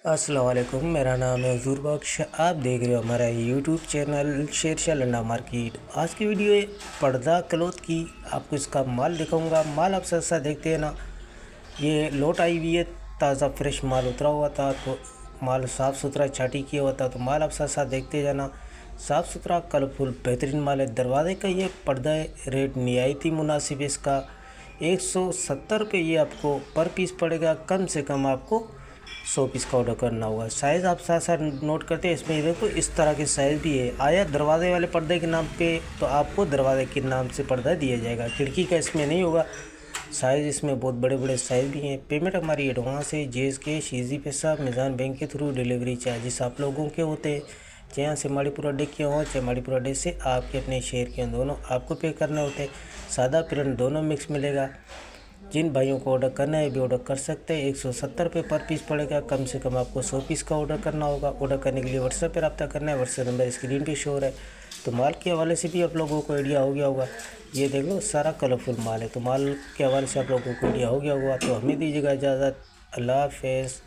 अस्सलाम वालेकुम, मेरा नाम है हजूर बख्श। आप देख रहे हो हमारा YouTube channel Shershah Landa market. आज की वीडियो है पर्दा क्लॉथ की। आपको इसका माल दिखाऊंगा। माल आप साथ साथ देखते हैं ना, ये लोट आई हुई है, ताज़ा फ्रेश माल उतरा हुआ था, तो माल साफ़ सुथरा छाटी किया हुआ था। तो माल आप साथ साथ देखते जाना। साफ़ सुथरा कलरफुल बेहतरीन माल है। दरवाजे का ये पर्दा है, रेट निहायती मुनासिब है इसका। 170 रुपये ये आपको पर पीस पड़ेगा। कम से कम आपको 100 पीस का ऑर्डर करना होगा। साइज़ आप साथ साथ नोट करते हैं। इसमें देखो इस तरह के साइज़ भी है। आया दरवाजे वाले पर्दे के नाम पे तो आपको दरवाजे के नाम से पर्दा दिया जाएगा। खिड़की का इसमें नहीं होगा। साइज़ इसमें बहुत बड़े बड़े साइज़ भी हैं। पेमेंट हमारी एडवांस है, जेस कैश, ईजी पैसा, मिज़ान बैंक के थ्रू। डिलीवरी चार्जेस आप लोगों के होते हैं। चाहे यहाँ से माड़ीपुरा डे के हों, चाहे माड़ीपुरा डे से आपके अपने शहर के दोनों आपको पे करने होते हैं। सादा प्रिंट दोनों मिक्स मिलेगा। जिन भाइयों को ऑर्डर करना है भी ऑर्डर कर सकते हैं। 170 रुपये पर पीस पड़ेगा। कम से कम आपको 100 पीस का ऑर्डर करना होगा। ऑर्डर करने के लिए व्हाट्सएप पर रब्ता करना है। व्हाट्सएप नंबर स्क्रीन पे शो हो रहा है। तो माल के हवाले से भी आप लोगों को आइडिया हो गया होगा। ये देख लो सारा कलरफुल माल है। तो माल के हवाले से आप लोगों को आइडिया हो गया होगा। तो हमें दीजिएगा इजाज़त। अल्लाह हाफ़िज़।